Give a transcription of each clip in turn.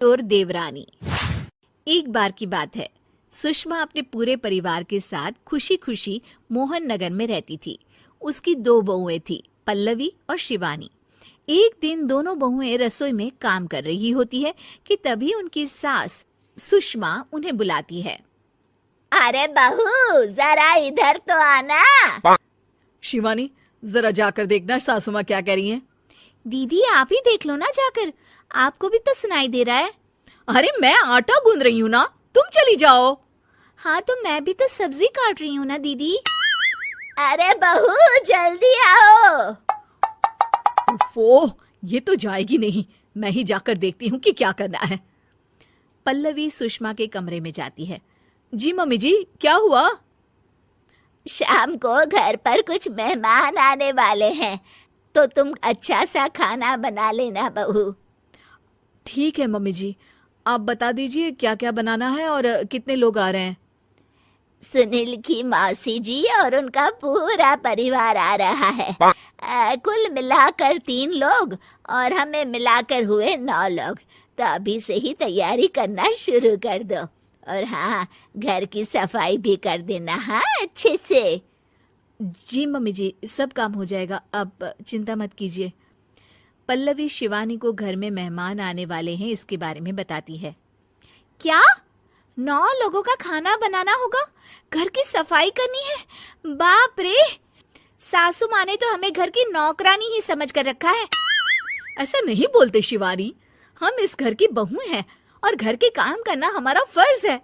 और देवरानी। एक बार की बात है, सुषमा अपने पूरे परिवार के साथ खुशी खुशी मोहन नगर में रहती थी। उसकी 2 बहुएं थी, पल्लवी और शिवानी। एक दिन दोनों बहुएं रसोई में काम कर रही होती है कि तभी उनकी सास सुषमा उन्हें बुलाती है। अरे बहू, जरा इधर तो आना। शिवानी, जरा जाकर देखना सासू माँ क्या कह रही हैं। दीदी आप ही देख लो ना जाकर, आपको भी तो सुनाई दे रहा है। अरे मैं आटा गूंद रही हूँ ना, तुम चली जाओ। हाँ तो मैं भी तो सब्जी काट रही हूँ ना दीदी। अरे बहू जल्दी आओ। ओह, ये तो जाएगी नहीं, मैं ही जाकर देखती हूँ कि क्या करना है। पल्लवी सुषमा के कमरे में जाती है। जी मम्मी जी, क्या हुआ? शाम को घर पर कुछ मेहमान आने वाले हैं, तो तुम अच्छा सा खाना बना लेना बहू। ठीक है मम्मी जी, आप बता दीजिए क्या क्या बनाना है और कितने लोग आ रहे हैं। सुनील की मौसी जी और उनका पूरा परिवार आ रहा है। कुल मिलाकर 3 लोग और हमें मिलाकर हुए 9 लोग। तो अभी से ही तैयारी करना शुरू कर दो। और हाँ, घर की सफाई भी कर देना, हाँ अच्छे से। जी मम्मी जी, सब काम हो जाएगा, आप चिंता मत कीजिए। पल्लवी शिवानी को घर में मेहमान आने वाले हैं इसके बारे में बताती है। क्या 9 लोगों का खाना बनाना होगा, घर की सफाई करनी है? बाप रे, सासू माँ ने तो हमें घर की नौकरानी ही समझ कर रखा है। ऐसा नहीं बोलते शिवानी, हम इस घर की बहू हैं और घर के काम करना हमारा फर्ज है।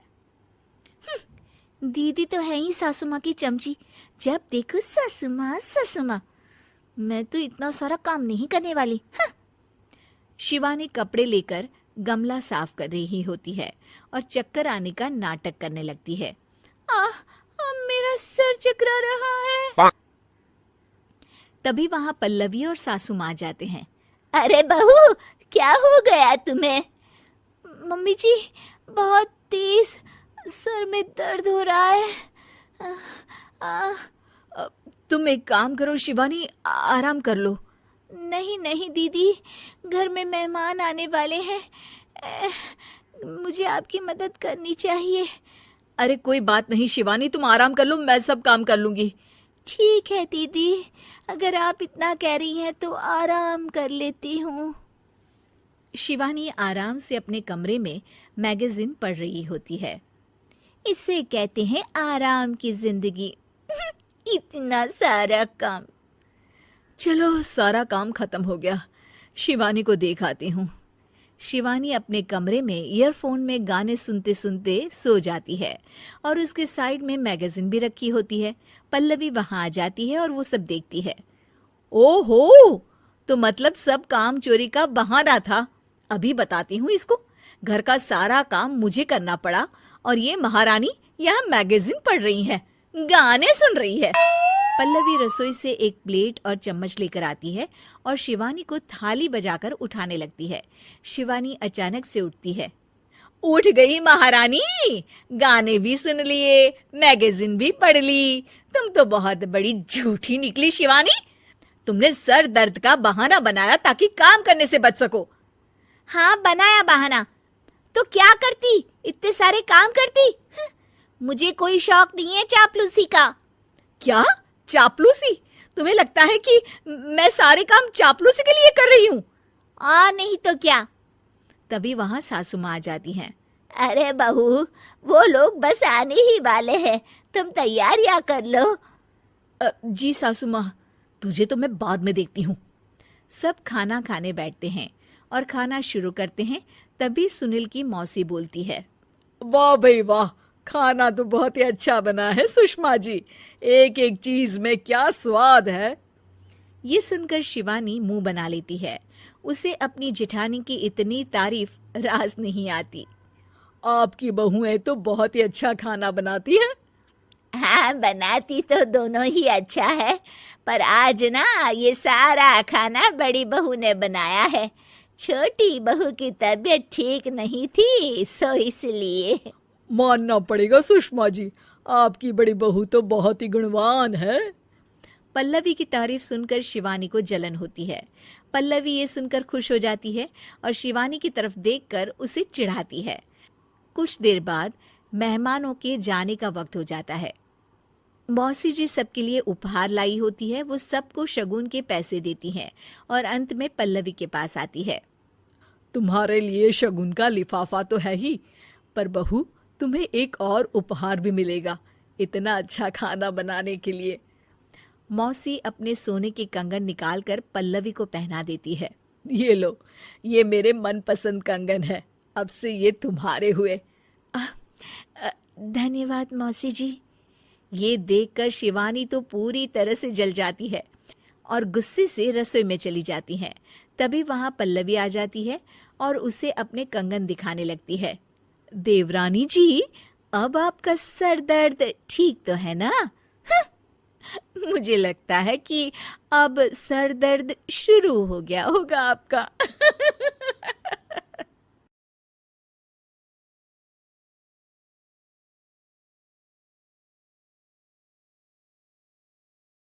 दीदी तो है ही सासू माँ की चमची, जब देखो सासू माँ सासू माँ। मैं तो इतना सारा काम नहीं करने वाली। शिवानी कपड़े लेकर गमला साफ कर रही होती है और चक्कर आने का नाटक करने लगती है। मेरा सर चकरा रहा है। तभी वहां पल्लवी और सासू माँ जाते हैं। अरे बहू, क्या हो गया तुम्हें? मम्मी जी, बहुत तेज सर में दर्द हो रहा है। तुम एक काम करो शिवानी, आराम कर लो। नहीं नहीं दीदी, घर में मेहमान आने वाले हैं, मुझे आपकी मदद करनी चाहिए। अरे कोई बात नहीं शिवानी, तुम आराम कर लो, मैं सब काम कर लूंगी। ठीक है दीदी, अगर आप इतना कह रही हैं तो आराम कर लेती हूँ। शिवानी आराम से अपने कमरे में मैगजीन पढ़ रही होती है। इसे कहते हैं आराम की जिंदगी। इतना सारा काम। चलो सारा काम खत्म हो गया, शिवानी को देख आती हूँ। शिवानी अपने कमरे में ईयरफोन में गाने सुनते सुनते सो जाती है और उसके साइड में मैगजीन भी रखी होती है। पल्लवी वहां आ जाती है और वो सब देखती है। ओहो, तो मतलब सब काम चोरी का बहाना था। अभी बताती हूँ इसको। घर का सारा काम मुझे करना पड़ा और ये महारानी यहाँ मैगजीन पढ़ रही है, गाने सुन रही है। पल्लवी रसोई से एक प्लेट और चम्मच लेकर आती है और शिवानी को थाली बजाकर उठाने लगती है। शिवानी अचानक से उठती है। उठ गई महारानी, गाने भी सुन लिए, मैगजीन भी पढ़ ली। तुम तो बहुत बड़ी झूठी निकली शिवानी। तुमने सर दर्द का बहाना बनाया ताकि काम करने से बच सको। हाँ बनाया बहाना, तो क्या करती, इतने सारे काम करती। मुझे कोई शौक नहीं है चापलूसी का। क्या चापलूसी? तुम्हें लगता है कि मैं सारे काम चापलूसी के लिए कर रही हूँ? नहीं तो क्या। तभी वहां सासू माँ आ जाती हैं। अरे बहू, वो लोग बस आने ही वाले हैं, तुम तैयारियां कर लो। जी सासू माँ, तुझे तो मैं बाद में देखती हूँ। सब खाना खाने बैठते हैं और खाना शुरू करते हैं। तभी सुनील की मौसी बोलती है। वाह भाई वाह, खाना तो बहुत ही अच्छा बना है सुषमा जी, एक एक चीज में क्या स्वाद है। ये सुनकर शिवानी मुंह बना लेती है। उसे अपनी जेठानी की इतनी तारीफ रास नहीं आती। आपकी बहुएं तो बहुत ही अच्छा खाना बनाती हैं। हाँ बनाती तो दोनों ही अच्छा है, पर आज ना ये सारा खाना बड़ी बहू ने बनाया है। छोटी बहू की तबीयत ठीक नहीं थी, सो इसलिए। मानना पड़ेगा सुषमा जी, आपकी बड़ी बहू तो बहुत ही गुणवान है। पल्लवी की तारीफ सुनकर शिवानी को जलन होती है। पल्लवी ये सुनकर खुश हो जाती है और शिवानी की तरफ देखकर उसे चिढ़ाती है। कुछ देर बाद मेहमानों के जाने का वक्त हो जाता है। मौसी जी सबके लिए उपहार लाई होती है। वो सबको शगुन के पैसे देती हैं और अंत में पल्लवी के पास आती है। तुम्हारे लिए शगुन का लिफाफा तो है ही, पर बहू तुम्हें एक और उपहार भी मिलेगा इतना अच्छा खाना बनाने के लिए। मौसी अपने सोने के कंगन निकालकर पल्लवी को पहना देती है। ये लो, ये मेरे मनपसंद कंगन है, अब से ये तुम्हारे हुए। धन्यवाद मौसी जी। ये देखकर शिवानी तो पूरी तरह से जल जाती है और गुस्से से रसोई में चली जाती है। तभी वहां पल्लवी आ जाती है और उसे अपने कंगन दिखाने लगती है। देवरानी जी, अब आपका सर दर्द ठीक तो है ना? मुझे लगता है कि अब सर दर्द शुरू हो गया होगा आपका।